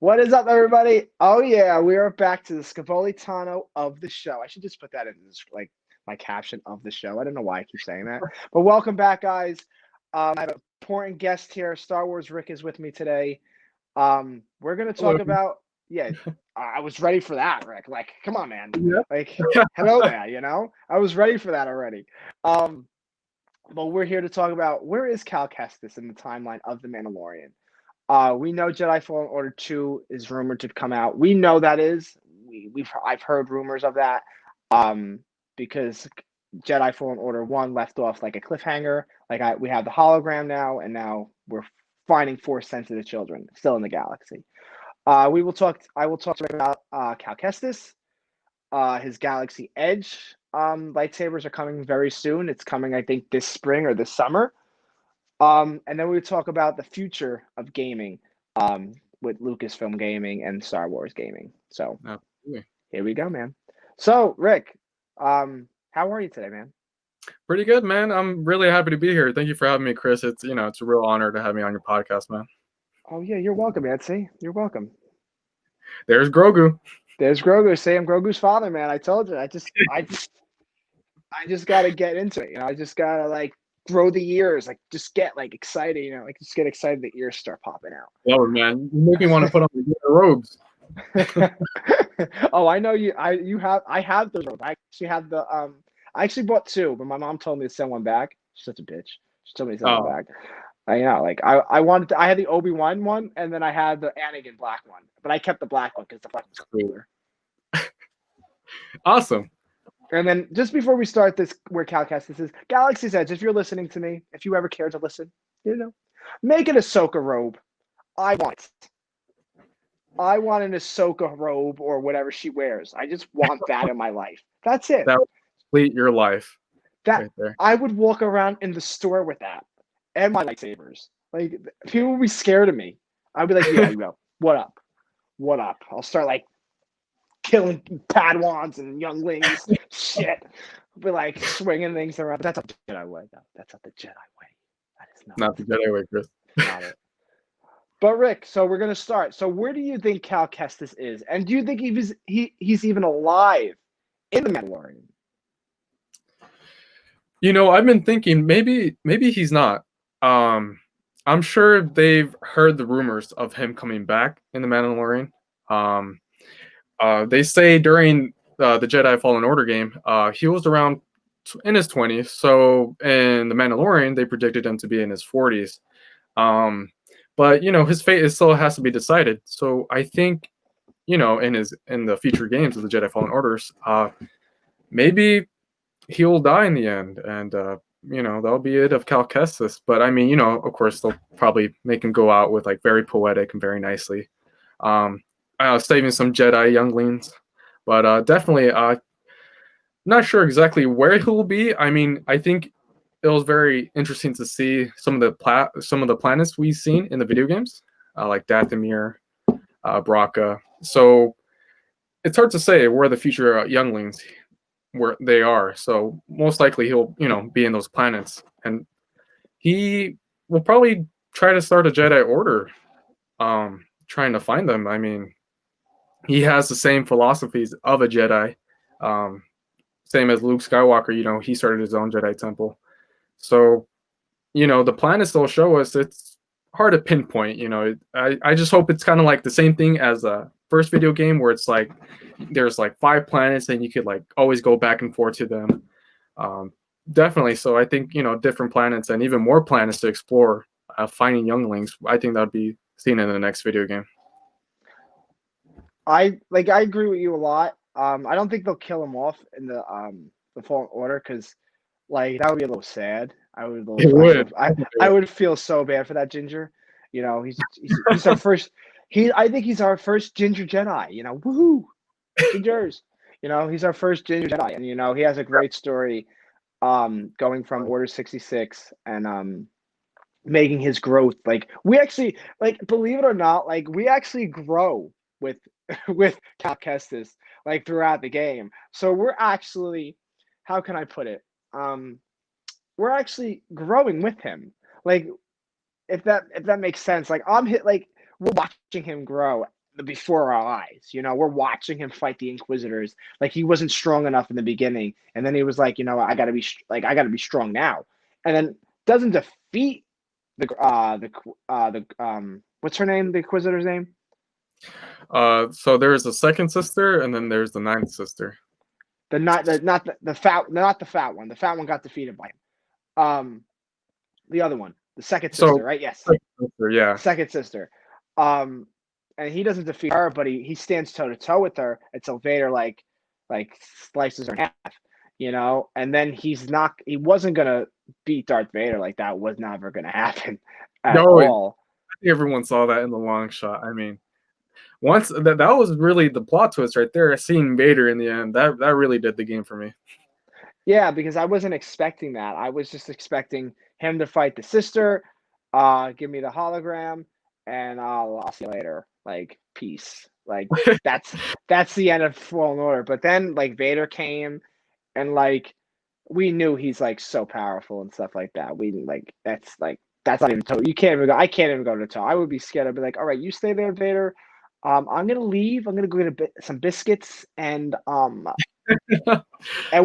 What is up, everybody? Oh yeah, we are back to the Scavolitano of the show. I should just put that in this, like my caption of the show. I don't know why I keep saying that, but welcome back, guys. I have an important guest here. Star Wars Rick is with me today. We're gonna Hello. talk about yeah. I was ready for that, Rick. Like, come on, man. Yeah. Like, hello there. I was ready for that already. Um, but we're here to talk about where is Cal Kestis in the timeline of the Mandalorian. We know Jedi Fallen Order 2 is rumored to come out. We know that is. I've heard rumors of that. Um, because Jedi Fallen Order 1 left off like a cliffhanger. We have the hologram now, and now we're finding force sensitive children still in the galaxy. I will talk about Cal Kestis, his Galaxy Edge. Lightsabers are coming very soon. It's coming, I think, this spring or this summer. And then we talk about the future of gaming, with Lucasfilm Gaming and Star Wars Gaming. So Absolutely. here we go, man. So Rick, how are you today, man? Pretty good, man. I'm really happy to be here. Thank you for having me, Chris. It's a real honor to have me on your podcast, man. Oh yeah, you're welcome, man. See, you're welcome. There's Grogu. There's Grogu. Say I'm Grogu's father, man. I told you. I just gotta get into it. I just gotta like grow the ears, like just get like excited. Like just get excited. The ears start popping out. Oh man, you make me want to put on the robes. Oh, I know you. I have those robes. I actually have the I actually bought two, but my mom told me to send one back. She's such a bitch. She told me to send one back. I know, like I had the Obi-Wan one, and then I had the Anakin black one, but I kept the black one because the black was cooler. Awesome. And then just before we start this, where Cal Kestis is, Galaxy's Edge. If you're listening to me, if you ever care to listen, make it a Ahsoka robe. I want an Ahsoka robe or whatever she wears. I just want that in my life. That's it. That would complete your life. That right there. I would walk around in the store with that and my lightsabers. Like people would be scared of me. I'd be like, yeah, you go. What up? What up? I'll start like killing Padawans and younglings. Shit. I'll be like swinging things around. That's not the Jedi way, though. That's not the Jedi way. That is not the Jedi way, Chris. Not it. But Rick, so we're gonna start. So where do you think Cal Kestis is, and do you think he's even alive in the Mandalorian? I've been thinking maybe he's not. I'm sure they've heard the rumors of him coming back in the Mandalorian. They say during the Jedi Fallen Order game, he was around in his 20s. So in the Mandalorian, they predicted him to be in his 40s. But his fate still has to be decided. So I think, in the future games of the Jedi Fallen Orders, maybe he'll die in the end, and that'll be it of Cal Kestis. But I mean, of course, they'll probably make him go out with like very poetic and very nicely, saving some Jedi younglings. But definitely, not sure exactly where he'll be. I mean, I think it was very interesting to see some of the planets we've seen in the video games, like Dathomir, Braca. So it's hard to say where the future younglings where they are. So most likely he'll be in those planets, and he will probably try to start a Jedi Order, trying to find them. I mean, he has the same philosophies of a Jedi, same as Luke Skywalker. He started his own Jedi temple. So, the planets they'll show us, it's hard to pinpoint. I just hope it's kind of like the same thing as a first video game where it's like there's like 5 planets and you could like always go back and forth to them. Definitely. So I think, different planets and even more planets to explore, finding younglings. I think that'd be seen in the next video game. I agree with you a lot. I don't think they'll kill him off in the Fallen Order because that would be a little sad. I would feel so bad for that Ginger. He's our first. I think he's our first Ginger Jedi. Woohoo, Gingers. He's our first Ginger Jedi, and he has a great story, going from Order 66 and making his growth. We actually believe it or not, we actually grow with Cal Kestis throughout the game. So we're actually, how can I put it? We're actually growing with him. If that makes sense. We're watching him grow before our eyes. We're watching him fight the Inquisitors. Like he wasn't strong enough in the beginning, and then he was like, I gotta be strong now, and then doesn't defeat the what's her name? The Inquisitor's name? So there's the second sister, and then there's the ninth sister. The not the fat not the fat one. The fat one got defeated by him. The other one, the second sister, So, right? Yes, second sister, yeah. second sister. Um, and he doesn't defeat her, but he stands toe to toe with her until Vader like slices her in half. And then he wasn't gonna beat Darth Vader. Like that was never gonna happen at No, I all. think everyone saw that in the long shot. I mean, once that was really the plot twist right there. Seeing Vader in the end, that really did the game for me. Yeah, because I wasn't expecting that. I was just expecting him to fight the sister, give me the hologram, and I'll see you later. Like peace. Like that's the end of Fallen Order. But then like Vader came, and like we knew he's like so powerful and stuff like that. We that's not even toe. You can't even go. I can't even go to toe. I would be scared. I'd be like, all right, you stay there, Vader. I'm gonna leave. I'm gonna go get some biscuits and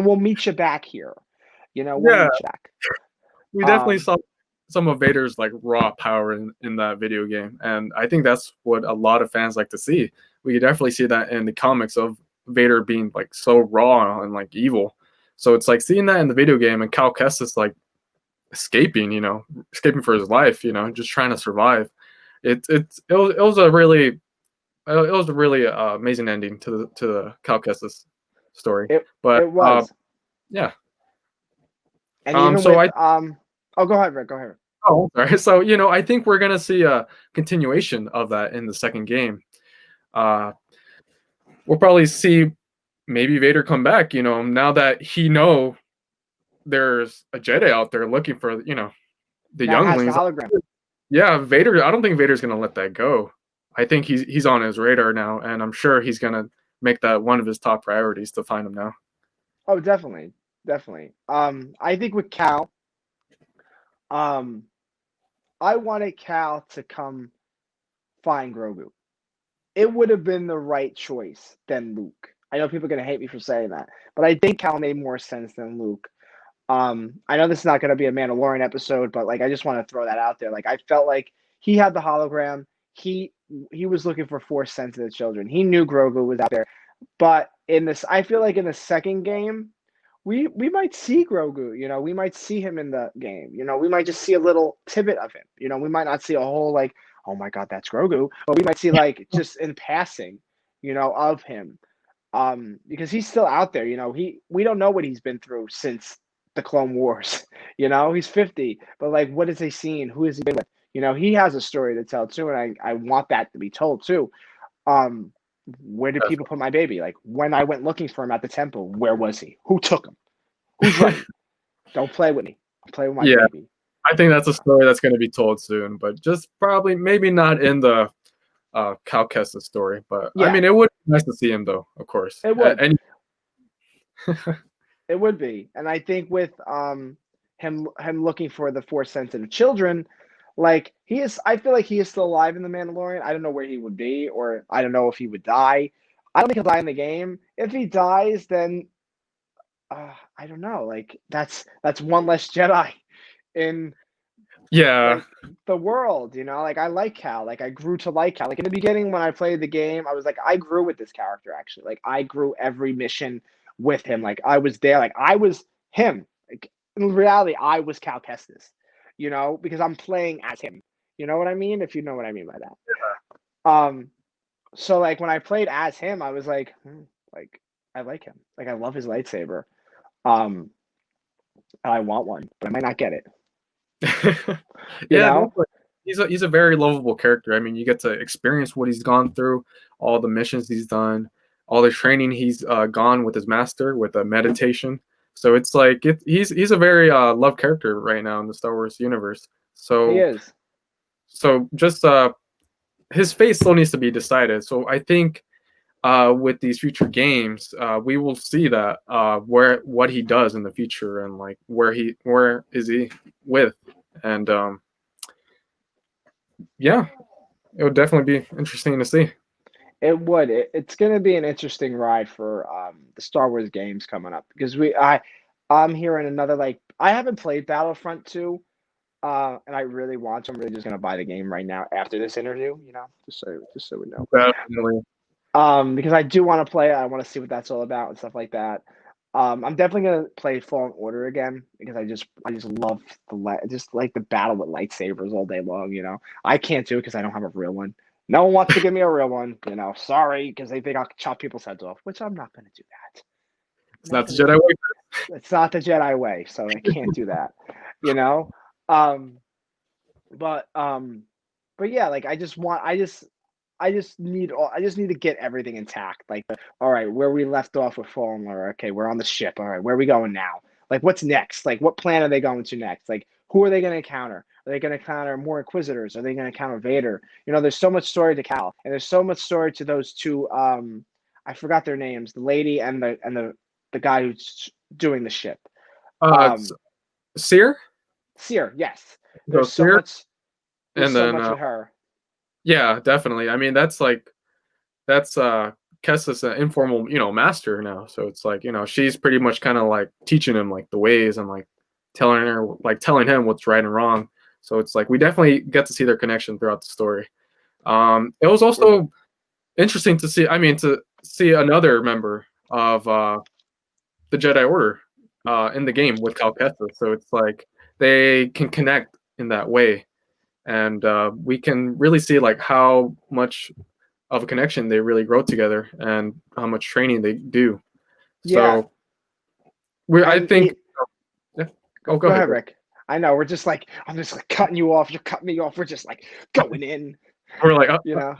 we'll meet you back here. We'll Yeah, meet you back. we definitely Um, saw some of Vader's like raw power in that video game, and I think that's what a lot of fans like to see. We could definitely see that in the comics of Vader being like so raw and like evil. So it's like seeing that in the video game, and Cal Kestis like escaping for his life, just trying to survive. It was a really amazing ending to the Cal Kestis story. it But it was, yeah. and even So with I oh, go ahead, Rick. Go ahead. Oh, sorry. So I think we're gonna see a continuation of that in the second game. Uh, we'll probably see maybe Vader come back. Now that there's a Jedi out there looking for the That has the younglings. hologram. Yeah, Vader. I don't think Vader's gonna let that go. I think he's on his radar now, and I'm sure he's gonna make that one of his top priorities to find him now. Oh, definitely, definitely. I think with Cal, um, I wanted Cal to come find Grogu. It would have been the right choice than Luke. I know people are gonna hate me for saying that, but I think Cal made more sense than Luke. I know this is not going to be a Mandalorian episode, but like I just want to throw that out there. Like I felt like he had the hologram. He was looking for force sensitive children. He knew Grogu was out there, but I feel like in the second game, we might see Grogu. We might see him in the game. We might just see a little tidbit of him. We might not see a whole like, oh my god, that's Grogu, but we might see like just in passing, of him. Because he's still out there. We don't know what he's been through since the Clone Wars. He's 50, but like, what has he seen? Who has he been with? He has a story to tell too, and I want that to be told too. Where did people put my baby? Like when I went looking for him at the temple, where was he? Who took him? Who's running? Don't play with me. Play with my Yeah, baby. I think that's a story that's going to be told soon, but just probably maybe not in the Cal Kestis story. But I Yeah, mean, it would be nice to see him though, of course. it would. And It would be, and I think with him looking for the force sensitive children, like he is. I feel like he is still alive in the Mandalorian. I don't know where he would be, or I don't know if he would die. I don't think he'll die in the game. If he dies, then I don't know. Like that's one less Jedi in yeah, like the world. Like I like Cal. Like I grew to like Cal. Like in the beginning when I played the game, I was like I grew with this character actually. Like I grew every mission with him. Like I was there. Like I was him. Like in reality, I was Cal Kestis. Because I'm playing as him. You know what I mean? If you know what I mean by that. So like when I played as him, I was like, like I like him. Like I love his lightsaber. Um, I want one, but I might not get it. You yeah, know? he's a very lovable character. I mean, you get to experience what he's gone through, all the missions he's done, all the training he's gone with his master with a meditation. So it's like he's a very loved character right now in the Star Wars universe. He So is. just his fate still needs to be decided. So I think with these future games, we will see that what he does in the future and like where is he with, and yeah, it would definitely be interesting to see. It would. It's going to be an interesting ride for the Star Wars games coming up because I'm hearing another like I haven't played Battlefront 2, and I really want to. I'm really just going to buy the game right now after this interview. Just so we know. Definitely. Because I do want to play it. I want to see what that's all about and stuff like that. I'm definitely gonna play Fallen Order again because I just love just like the battle with lightsabers all day long. I can't do it because I don't have a real one. No one wants to give me a real one. Sorry, because they think I'll chop people's heads off, which I'm not gonna do that. It's I'm not not the gonna do Jedi way. that. It's not the Jedi way, so I can't do that. You know. Um, but um, but yeah, like I just need to get everything intact. Like, all right, where we left off with Fallen Order. Okay, we're on the ship. All right, where are we going now? Like, what's next? Like, what planet are they going to next? Like, who are they going to encounter? Are they going to encounter more Inquisitors? Are they going to encounter Vader? There's so much story to Cal, and there's so much story to those two. I forgot their names. The lady and the guy who's doing the ship. It's Um, Seer. Seer. Yes, So there's so Seer, much. There's and so then much with her. yeah, definitely. I mean, that's Kestis an informal, master now. So it's like, she's pretty much kind of like teaching him like the ways and like telling him what's right and wrong. So it's like we definitely get to see their connection throughout the story. It was also interesting to see. I mean, to see another member of the Jedi Order in the game with Cal Kestis. So it's like they can connect in that way, and we can really see like how much of a connection they really grow together and how much training they do. Yeah, So I and think. Yeah. Oh, go go ahead. ahead, Go. Rick. I know we're just like I'm just like cutting you off. You're cutting me off. We're just like going in, We're like, you know.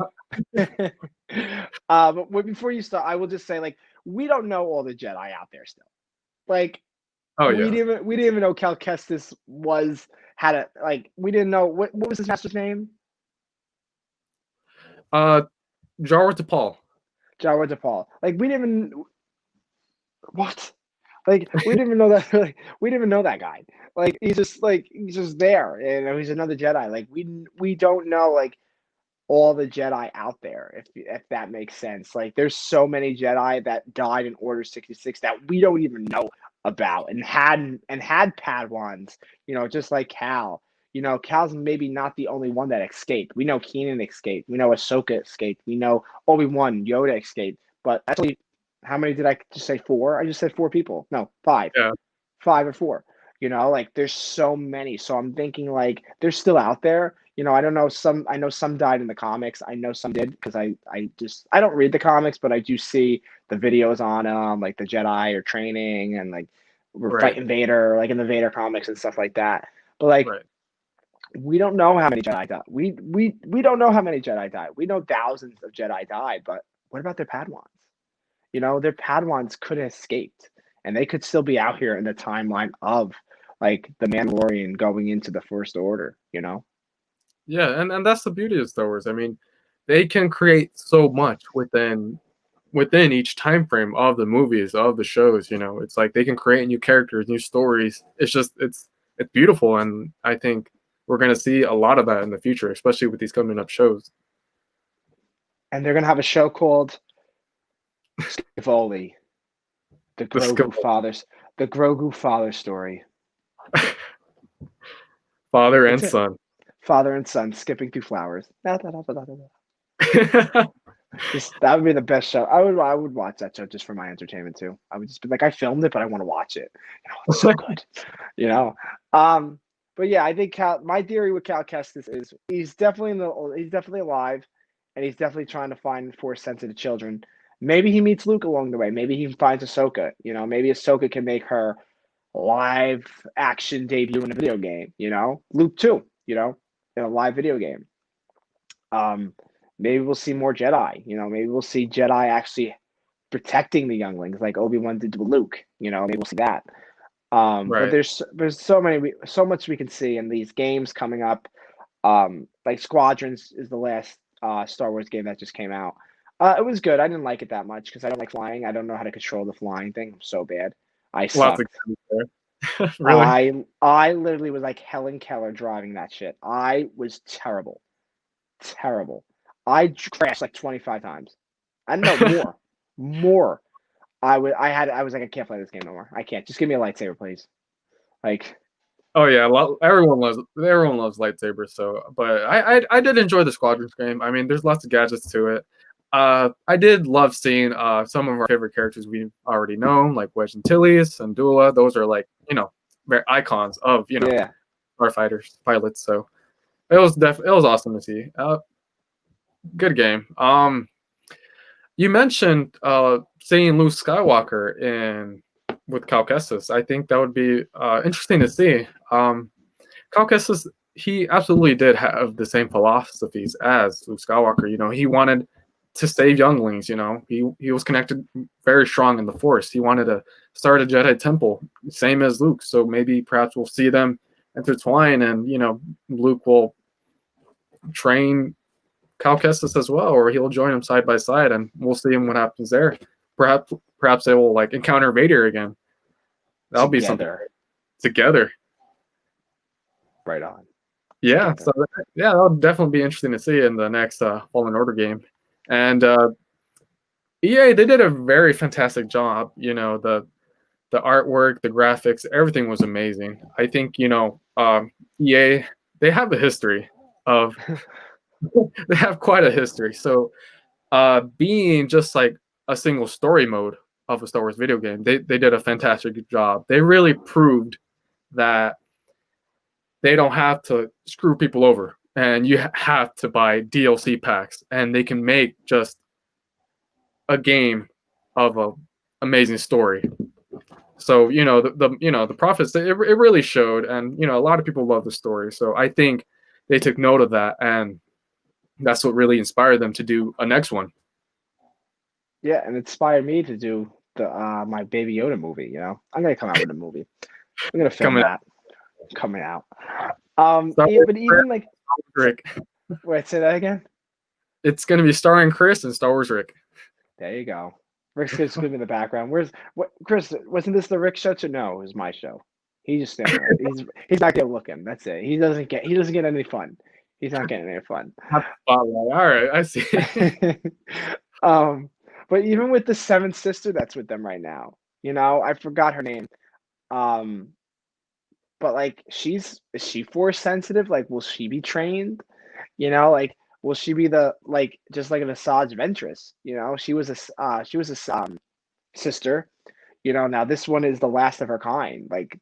But before you start, I will just say like we don't know all the Jedi out there still. Like oh yeah, we didn't even know Cal Kestis had a like we didn't know what was his master's name? uh, Jar to Paul. Jawad DePaul. Like we didn't even what? Like we didn't even know that. Like, we didn't even know that guy. Like he's just there, and he's another Jedi. Like we don't know like all the Jedi out there, if that makes sense. Like there's so many Jedi that died in Order 66 that we don't even know about and had Padawans, just like Cal. Cal's maybe not the only one that escaped. We know Keenan escaped. We know Ahsoka escaped. We know Obi-Wan, Yoda escaped. But actually, how many did I just say? Four? I just said four people. No, five. Yeah, Five or four. Like there's so many. So I'm thinking like they're still out there. I don't know. I know some died in the comics. I know some did because I don't read the comics, but I do see the videos on them, like the Jedi are training and like we're right, fighting Vader, like in the Vader comics and stuff like that. But like right. we don't know how many Jedi died. We don't know how many Jedi died. We know thousands of Jedi died, but what about their Padawans? Their Padawans could have escaped, and they could still be out here in the timeline of like the Mandalorian going into the First Order. Yeah, and that's the beauty of Star Wars. I mean, they can create so much within each time frame of the movies, of the shows. It's like they can create new characters, new stories. It's beautiful, and I think we're gonna see a lot of that in the future, especially with these coming up shows. And they're gonna have a show called Scivoli, the The skill, Grogu fathers, the Grogu father story. father and That's it. son. Father and son skipping through flowers. Just that would be the best show. I would watch that show just for my entertainment too. I would just be like, I filmed it, but I want to watch it. It's so good. You know. Um, but yeah, I think my theory with Cal Kestis is he's definitely alive, and he's definitely trying to find force sensitive children. Maybe he meets Luke along the way. Maybe he finds Ahsoka. Maybe Ahsoka can make her live action debut in a video game. Luke too. In a live video game. Um, maybe we'll see more Jedi. Maybe we'll see Jedi actually protecting the younglings like Obi-Wan did with Luke. Maybe we'll see that. But Right. there's so much we can see in these games coming up. Like Squadrons is the last Star Wars game that just came out. It was good. I didn't like it that much because I don't like flying. I don't know how to control the flying thing. I'm so bad. I Lots of sucked. games there. Really? I literally was like Helen Keller driving that shit. I was terrible. Terrible. I crashed like 25 times. I know more, more. I was like, I can't play this game no more. I can't. Just give me a lightsaber, please. Like, Oh yeah, everyone loves lightsabers. So, but I did enjoy the Squadrons game. I mean, there's lots of gadgets to it. I did love seeing some of our favorite characters we've already known, like Wedge Antilles and Dula. Those are like very icons of yeah, our fighters, pilots. So it was awesome to see. Good game. You mentioned seeing Luke Skywalker in with Cal Kestis. I think that would be interesting to see. Cal Kestis, he absolutely did have the same philosophies as Luke Skywalker. He wanted to save younglings. He was connected very strong in the Force. He wanted to start a Jedi temple, same as Luke. So maybe perhaps we'll see them intertwine, and Luke will train Cal Kestis as well, or he'll join him side by side, and we'll see him what happens there. Perhaps they will like encounter Vader again. That'll be something together. Right on. Yeah, so that'll definitely be interesting to see in the next Fallen Order game. And EA, they did a very fantastic job. The artwork, the graphics, everything was amazing. I think EA, they have a history of they have quite a history. So being just like a single story mode of a Star Wars video game, they did a fantastic job. They really proved that they don't have to screw people over, and you have to buy DLC packs, and they can make just a game of a amazing story. So the profits, it really showed, and a lot of people love the story. So I think they took note of that, and that's what really inspired them to do a next one. Yeah, and it inspired me to do the my Baby Yoda movie. I'm gonna come out with a movie. I'm gonna film that coming out. But even like, Rick. wait, say that again. It's gonna be starring Chris and Star Wars Rick. There you go. Rick's just gonna be in the background. Chris? Wasn't this the Rick show? No, it was my show. He's just standing there. He's not good looking. That's it. He doesn't get any fun. He's not getting any fun. All right, I see. But even with the seventh sister that's with them right now, I forgot her name. But like, is she force sensitive? Like, will she be trained? Like, will she be just like an Asajj Ventress? She was a sister. Now this one is the last of her kind. Like,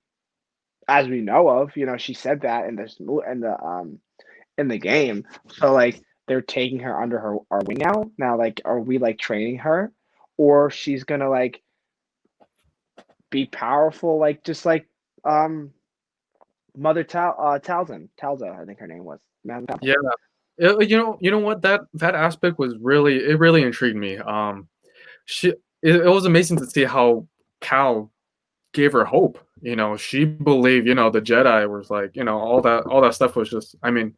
as we know of, she said that in the game. So like, they're taking her under our wing now. Now, like, are we like training her, or she's gonna like be powerful, like just like Mother Talzin, I think her name was. Yeah, you know what, that aspect was really intrigued me. It was amazing to see how Cal gave her hope. She believed. The Jedi was like, all that stuff was just. I mean,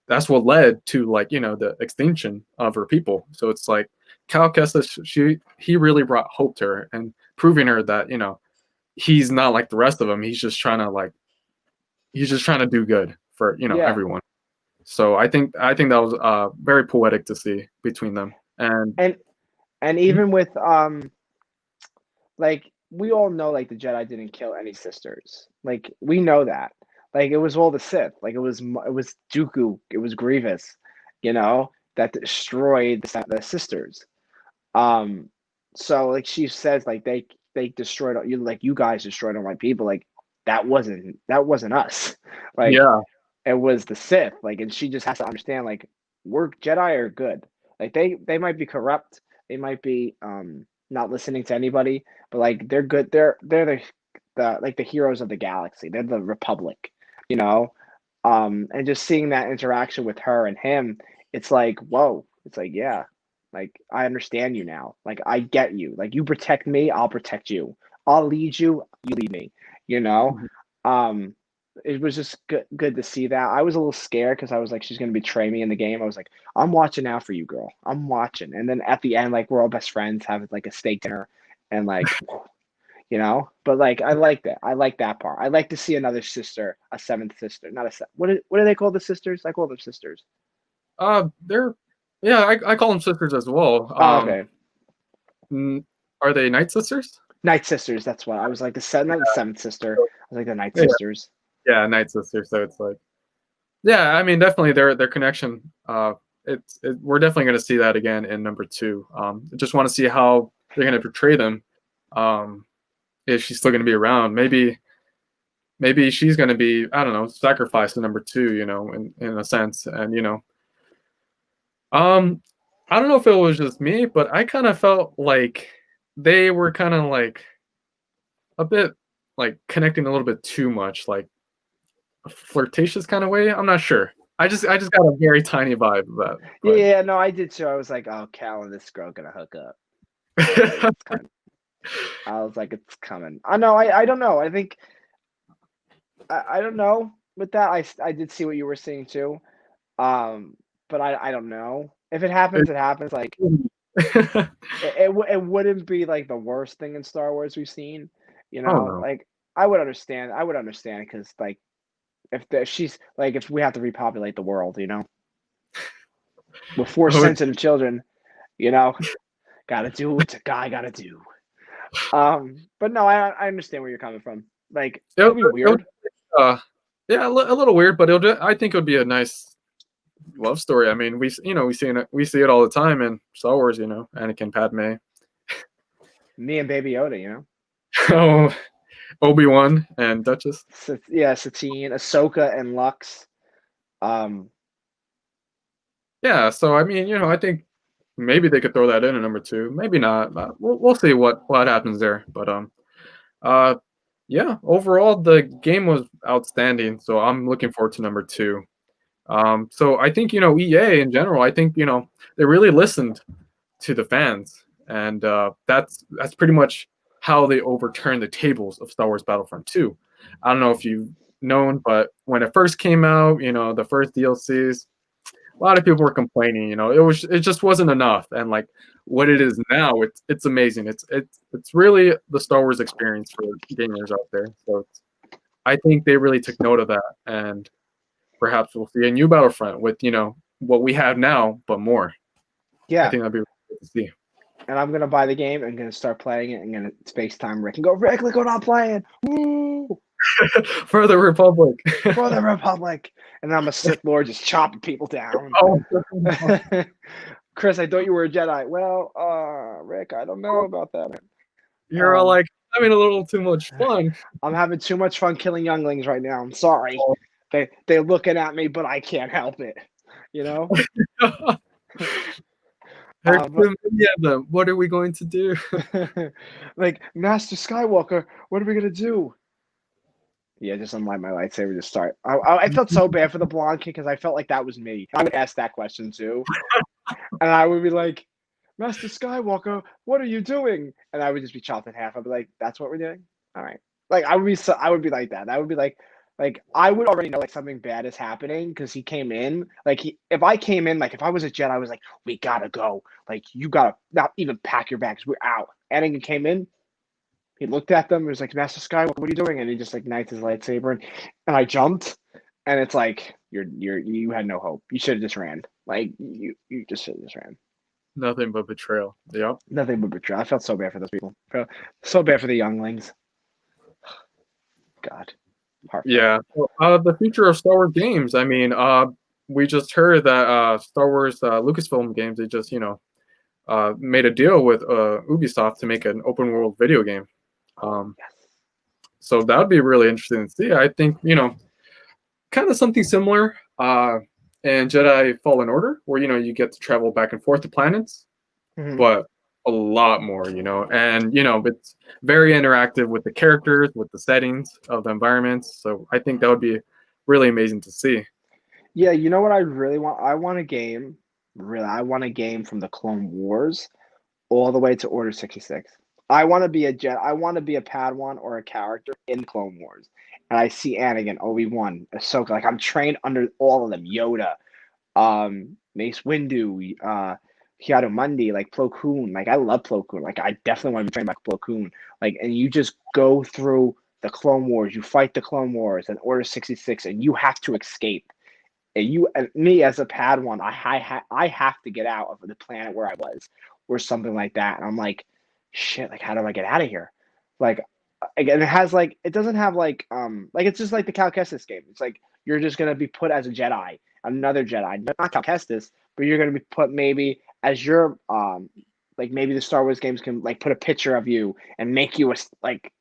that's what led to like the extinction of her people. So it's like Cal Kestis, he really brought hope to her and proving her that he's not like the rest of them. He's just trying to do good for everyone. So I think that was very poetic to see between them. And even with like, we all know, like, the Jedi didn't kill any sisters. Like, we know that. Like, it was all the Sith. Like, it was Dooku, it was Grievous, that destroyed the sisters. So like, she says, like, they destroyed you, like, you guys destroyed all my people. Like, that wasn't us. Like, Yeah, it was the Sith. Like, and she just has to understand, like, we're Jedi are good. Like, they might be corrupt. They might be not listening to anybody, but like, they're good. They're the heroes of the galaxy. They're the Republic, you know. And just seeing that interaction with her and him, it's like, whoa. It's like, yeah, like, I understand you now. Like, I get you. Like, you protect me, I'll protect you. I'll lead you, you lead me. You know. Um, it was just good to see that. I was a little scared because I was like, she's gonna betray me in the game. I was like, I'm watching out for you, girl. I'm watching. And then at the end, like, we're all best friends, having like a steak dinner, and like, But like, I like that. I like that part. I like to see another sister, a seventh sister, not a what do they call the sisters? I call them sisters. they're I call them sisters as well. Oh, okay. mm, are they Night Sisters? Night Sisters. That's what I was like. Not the seventh sister. I was like the Night Yeah, Sisters. yeah, Night Sisters. So it's like, yeah, I mean, definitely their connection. We're definitely going to see that again in number two. Just want to see how they're going to portray them. Um, if she's still going to be around, maybe she's going to be, I don't know, sacrificed to number two. In a sense, and um, I don't know if it was just me, but I kind of felt like they were kind of like a bit like connecting a little bit too much, like a flirtatious kind of way. I'm not sure. I just got a very tiny vibe of that. Yeah, no, I did too. I was like, oh, Cal and this girl gonna hook up. I was like, But it's coming. I was like, it's coming. I know. I don't know. I think I don't know with that. I did see what you were saying too. But I don't know if it happens. It happens. Like it wouldn't be like the worst thing in Star Wars we've seen. oh no. Like I would understand. I would understand because like she's like if we have to repopulate the world, with force Oh, sensitive children, you know, gotta do what a guy gotta do. But no, I understand where you're coming from. Like it'll be it'll, weird. uh, yeah, a little weird, but I think it would be a nice love story. I mean, we see it all the time in Star Wars. Anakin, Padme. Me and Baby Yoda. Oh, Obi-Wan and Duchess. Yeah, Satine, Ahsoka, and Lux. Um, Yeah, so I mean, I think maybe they could throw that in at number two. Maybe not. We'll see what happens there. But uh, yeah. Overall, the game was outstanding. So I'm looking forward to number two. So I think EA in general. I think they really listened to the fans, and that's pretty much how they overturned the tables of Star Wars Battlefront 2. I don't know if you've known, but when it first came out, the first DLCs, a lot of people were complaining. It just wasn't enough, and like what it is now, it's amazing. It's really the Star Wars experience for gamers out there. So I think they really took note of that, and perhaps we'll see a new Battlefront with what we have now, but more. I yeah, think that'd be really good to see. and I'm gonna buy the game and gonna start playing it and gonna FaceTime Rick and go, Rick, look what I'm playing. Woo! For the Republic. For the Republic. And I'm a Sith Lord just chopping people down. Oh, Chris, I thought you were a Jedi. Well, Rick, I don't know about that. you're all like having a little too much fun. I'm having too much fun killing younglings right now. I'm sorry. They're looking at me, but I can't help it. Yeah, what are we going to do? Like Master Skywalker, what are we gonna do? Yeah, just unlight my lightsaber to start. I felt so bad for the blonde kid because I felt like that was me. I would ask that question too, and I would be like, Master Skywalker, what are you doing? And I would just be chopped in half. I'd be like, that's what we're doing. All right. Like I would be like that. I would be like I would already know like something bad is happening because he came in. Like if I came in, like if I was a Jedi, I was like, we gotta go. Like you gotta not even pack your bags. We're out. Anakin came in. He looked at them. He was like, Master Skywalker, what are you doing? And he just like ignites his lightsaber, and I jumped. And it's like you had no hope. You should have just ran. Like you just should have just ran. Nothing but betrayal. Yep. Nothing but betrayal. I felt so bad for those people. So bad for the younglings. God. Yeah. The future of Star Wars games. I mean, we just heard that Star Wars Lucasfilm games, they just made a deal with Ubisoft to make an open world video game. Yes. So that would be really interesting to see. I think kind of something similar in Jedi Fallen Order, where you get to travel back and forth to planets, but a lot more, and it's very interactive with the characters, with the settings of the environments. So I think that would be really amazing to see. Yeah, you know what I really want? I want a game. Really, I want a game from the Clone Wars all the way to Order 66. I want to be a Jet. I want to be a Padawan or a character in Clone Wars, and I see Anakin, Obi-Wan, Ahsoka. Like I'm trained under all of them. Yoda, Mace Windu, Kiado Mundi, like Plo Koon. Like I love Plo Koon. Like I definitely want to be trained by Plo Koon. Like and you just go through the Clone Wars. You fight the Clone Wars and Order 66, and you have to escape. And me as a Padawan, I have to get out of the planet where I was, or something like that. And I'm like, shit, like how do I get out of here? Like again, it has like it doesn't have like it's just like the Cal Kestis game. It's like you're just gonna be put as a Jedi, another Jedi, not Cal Kestis, but you're gonna be put maybe as your like maybe the Star Wars games can like put a picture of you and make you a like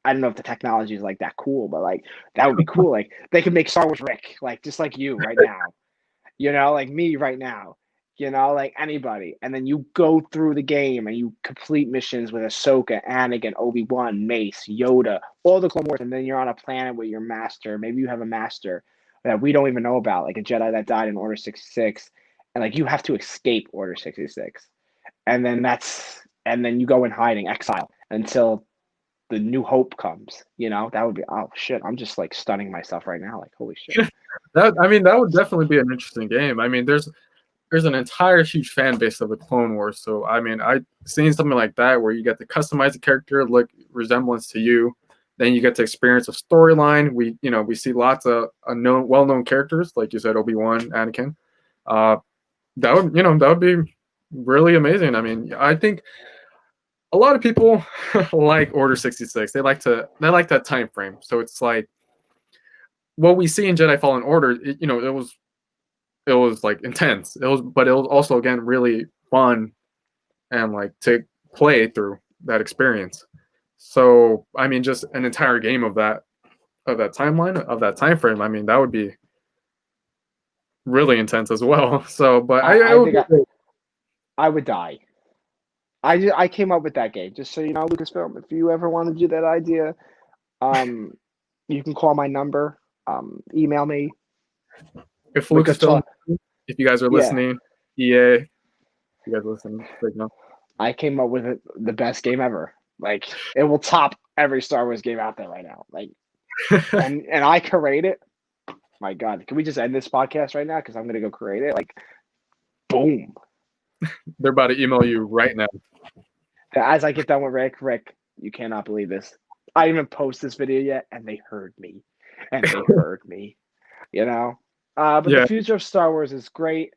I don't know if the technology is like that cool, but like that would be cool. Like they could make Star Wars Rick, like just like you right now, like me right now, like anybody. And then you go through the game and you complete missions with Ahsoka, Anakin, Obi-Wan, Mace, Yoda, all the Clone Wars, and then you're on a planet with your master. Maybe you have a master that we don't even know about, like a Jedi that died in Order 66, and like you have to escape Order 66. And then you go in hiding, exile until the New Hope comes. That would be oh shit. I'm just like stunning myself right now. Like holy shit. That would definitely be an interesting game. I mean, there's an entire huge fan base of the Clone Wars. So I mean, I seen something like that where you get to customize the character, look resemblance to you. Then you get to experience a storyline. We see lots of well-known characters, like you said, Obi-Wan, Anakin. That would be really amazing. I mean, I think a lot of people like Order 66. They like that time frame. So it's like what we see in Jedi Fallen Order. It was like intense. But it was also again really fun and like to play through that experience. So I mean, just an entire game of that timeline of that time frame. I mean, that would be really intense as well. So, but I think I would die. I came up with that game just so you know, Lucasfilm. If you ever want to do that idea, you can call my number, email me. If We could Lucasfilm, talk. if you guys are Yeah, listening, EA, if you guys listen, like, no. I came up with the best game ever. Like it will top every Star Wars game out there right now. Like and I create it. My God, can we just end this podcast right now? Because I'm gonna go create it. Like boom. They're about to email you right now. As I get done with Rick, you cannot believe this. I didn't even post this video yet, and they heard me. And they heard me. But the Yeah, future of Star Wars is great.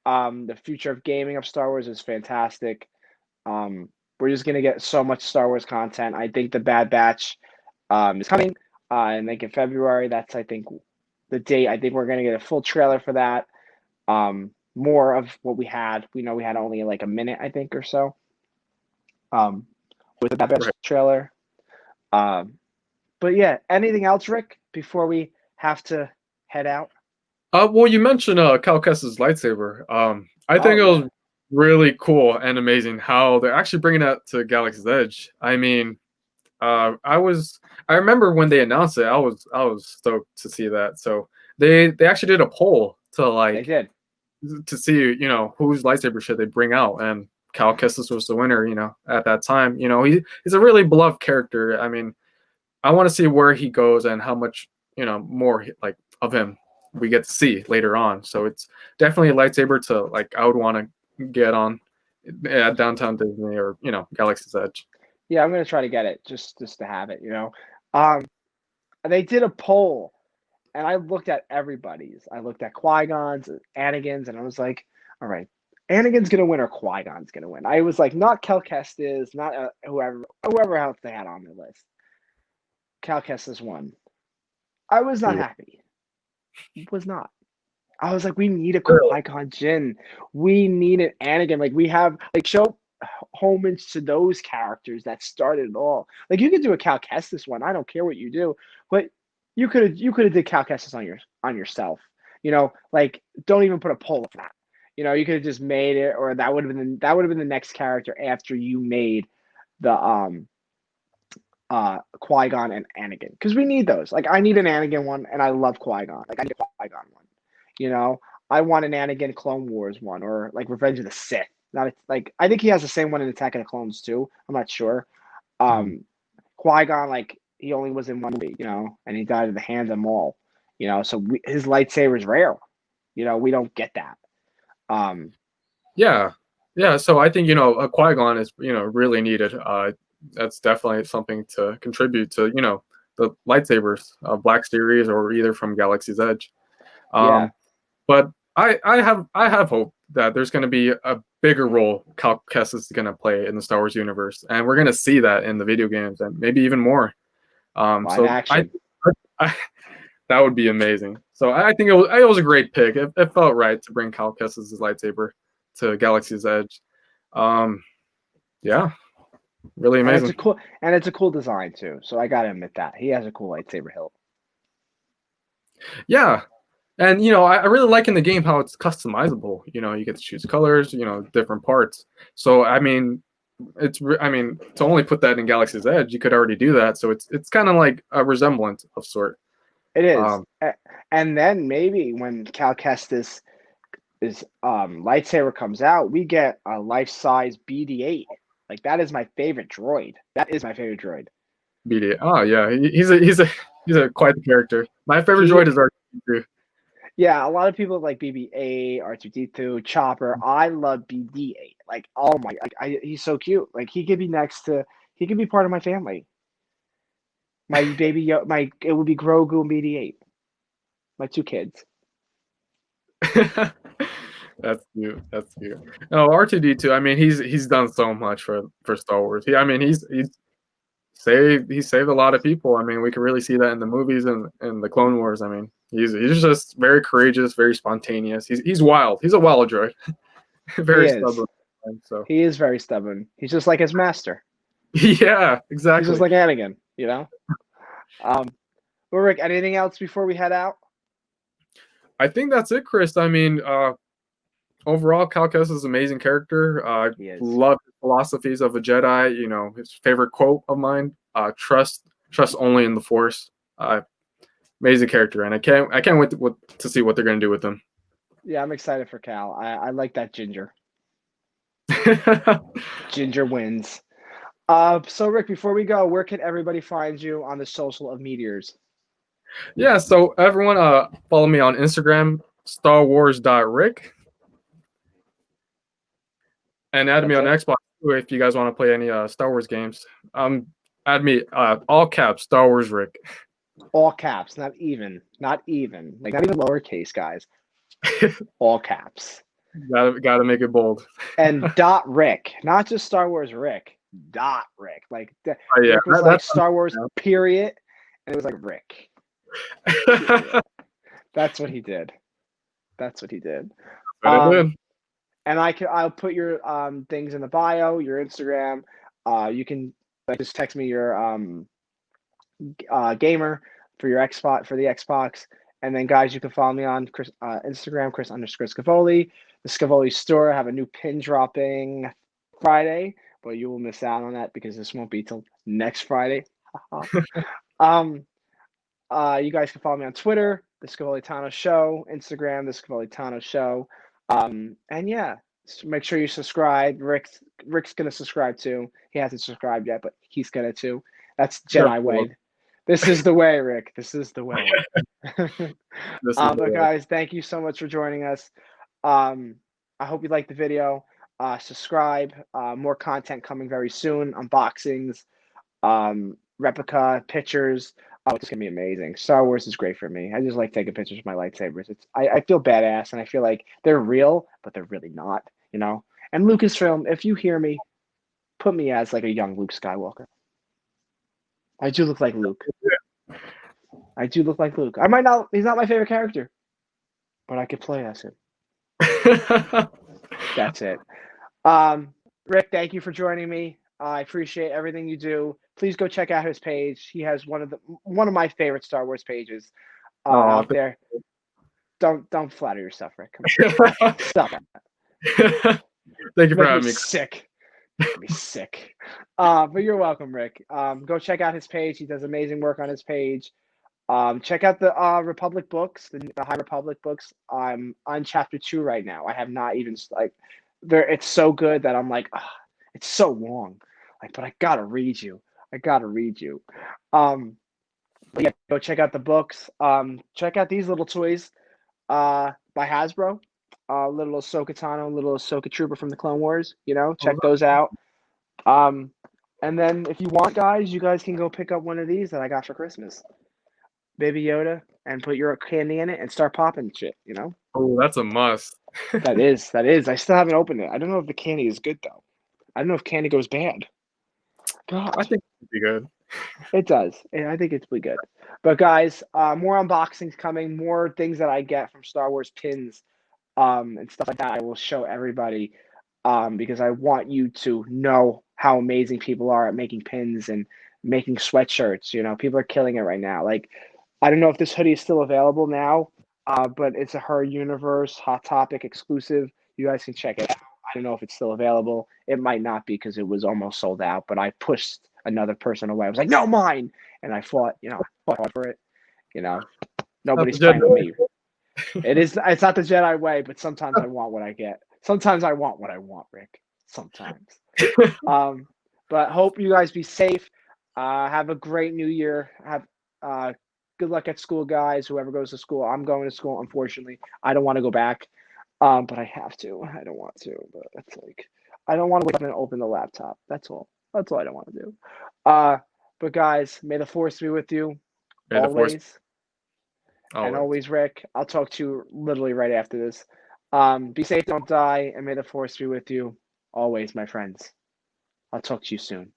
The future of gaming of Star Wars is fantastic. We're just gonna get so much Star Wars content. I think the Bad Batch is coming. And like in February, that's I think the date. I think we're gonna get a full trailer for that. More of what we had. We know we had only like a minute, I think, or so. Um, with the Bad Batch right. trailer. But yeah, anything else, Rick, before we have to head out? Well, you mentioned Cal Kestis' lightsaber. I Oh think it yeah, was really cool and amazing how they're actually bringing that to Galaxy's Edge. I mean, I remember when they announced it, I was stoked to see that. So they actually did a poll they did. to see whose lightsaber should they bring out, and Cal Kestis was the winner. At that time, he's a really beloved character. I mean, I want to see where he goes and how much more like of him we get to see later on. So it's definitely a lightsaber to like I would want to get on at downtown Disney or Galaxy's Edge. Yeah, I'm gonna try to get it just to have it. Um, they did a poll, and I looked at everybody's. I looked at Qui-Gon's, Anakin's, and I was like, all right, Anakin's gonna win or Qui-Gon's gonna win. I was like, not Cal Kestis, not whoever else they had on the list. Cal Kestis won. I was not happy. Was not. I was like, we need a Qui-Gon Jinn. We need an Anakin. Like we have like show homage to those characters that started it all. Like you could do a Cal Kestis one. I don't care what you do, but you could have did Cal Kestis on yourself. Like don't even put a poll for that. You could have just made it, or that would have been the next character after you made the Qui-Gon and Anakin, because we need those. Like I need an Anakin one, and I love Qui-Gon. Like I need a Qui-Gon one. I want an Anakin Clone Wars one, or like Revenge of the Sith. Not like I think he has the same one in Attack of the Clones too. I'm not sure. Qui-Gon, like he only was in one movie, and he died at the hands of Maul. So his lightsaber is rare. We don't get that. Yeah, yeah. So I think a Qui-Gon is really needed. That's definitely something to contribute to the lightsabers of Black Series or either from Galaxy's Edge. Yeah. But I have hope that there's going to be bigger role Cal Kestis is going to play in the Star Wars universe, and we're going to see that in the video games and maybe even more. Live So action. I that would be amazing. So I think it was a great pick. It felt right to bring Cal Kestis' lightsaber to Galaxy's Edge. Yeah, really And amazing. it's a cool design too. So I gotta admit that. He has a cool lightsaber hilt. Yeah, and I really like in the game how it's customizable. You get to choose colors, different parts. So I mean, to only put that in Galaxy's Edge, you could already do that. So it's kind of like a resemblance of sort. It is. Um, And then maybe when Cal Kestis is lightsaber comes out, we get a life-size BD-8. Like that is my favorite droid. That is my favorite droid. BD. Oh yeah, he's a quite the character. My favorite He droid is R2. Yeah, a lot of people like BB-8, R2D2, Chopper. I love BD-8. Like, oh my, he's so cute. Like, he could be part of my family. My baby, it would be Grogu and BD-8. My two kids. That's cute. That's cute. No, R2D2. I mean, he's done so much for Star Wars. He saved a lot of people. I mean, we can really see that in the movies and the Clone Wars. I mean, he's just very courageous, very spontaneous. He's wild. He's a wild droid. He Very is. stubborn. So He is very stubborn. He's just like his master. yeah, He's just exactly. like Anakin, you know? Well, Rick, anything else before we head out? I think that's it, Chris. I mean, overall, Cal Kestis is an amazing character. I He is. love the philosophies of a Jedi. His favorite quote of mine: "Trust only in the Force." Amazing character, and I can't wait to see what they're going to do with him. Yeah, I'm excited for Cal. I like that ginger. Ginger wins. So Rick, before we go, where can everybody find you on the social of meteors? Yeah, so everyone, follow me on Instagram, StarWars.Rick, and add me That's on it. Xbox too if you guys want to play any Star Wars games. Add me all caps Star Wars Rick. All caps, not even, like not even lowercase, guys. All caps. Gotta make it bold. And dot Rick, not just Star Wars Rick. Dot Rick, like Oh, yeah, Rick was like that's Star Wars period, and it was like Rick. That's what he did. That's what he did. what I did. And I'll put your things in the bio, your Instagram. You can just text me your gamer for your the Xbox. And then guys, you can follow me on Instagram, Chris_Scavoli. The Scavoli store. I have a new pin dropping Friday, but you will miss out on that because this won't be till next Friday. You guys can follow me on Twitter, the Scavolitano Show, Instagram, the Scavolitano Show. And yeah, make sure you subscribe. Rick's gonna subscribe too. He hasn't subscribed yet, but he's gonna too. That's Jedi way. This is the way, Rick. This is the way. But guys, thank you so much for joining us. I hope you liked the video. Subscribe. More content coming very soon. Unboxings, replica pictures. Oh, it's gonna be amazing. Star Wars is great for me. I just like taking pictures of my lightsabers. I feel badass and I feel like they're real, but they're really not, you know? And Lucasfilm, if you hear me, put me as like a young Luke Skywalker. I do look like Luke. I do look like Luke. He's not my favorite character, but I could play as him. That's it. Rick, thank you for joining me. I appreciate everything you do. Please go check out his page. He has one of my favorite Star Wars pages out there. Don't flatter yourself, Rick. Come on. Stop that. Thank you for having me. Sick. Make me sick. But you're welcome, Rick. Go check out his page. He does amazing work on his page. Check out the Republic books, the High Republic books. I'm on chapter 2 right now. I have not even it's so good that I'm like, it's so long. Like, but I gotta read you. But yeah, go check out the books. Check out these little toys by Hasbro. Little Ahsoka Tano, little Ahsoka Trooper from the Clone Wars. Check those out. And then if you want, guys, you guys can go pick up one of these that I got for Christmas. Baby Yoda, and put your candy in it and start popping shit. Oh, that's a must. That is, that is. I still haven't opened it. I don't know if the candy is good though. I don't know if candy goes bad. I God, think it'd be good. it does. I think it's pretty good. But guys, more unboxings coming, more things that I get from Star Wars pins, and stuff like that. I will show everybody, because I want you to know how amazing people are at making pins and making sweatshirts. You know, people are killing it right now. Like, I don't know if this hoodie is still available now, but it's a Her Universe Hot Topic exclusive. You guys can check it out. I don't know if it's still available. It might not be because it was almost sold out, but I pushed another person away. I was like, no, mine. And I fought, fought hard for it. You know, Not the nobody's Jedi playing with me. It's not the Jedi way, but sometimes I want what I get. Sometimes I want what I want, Rick. Sometimes. way. Um, but hope you guys be safe. Have a great new year. Have good luck at school, guys. Whoever goes to school. I'm going to school, unfortunately. I don't want to go back. But I have to. I don't want to, but it's like I don't want to wake up and open the laptop. That's all. That's all I don't want to do. Uh, but guys, may the force be with you May the force always. And always. always, Rick. I'll talk to you literally right after this. Be safe, don't die, and may the force be with you always, my friends. I'll talk to you soon.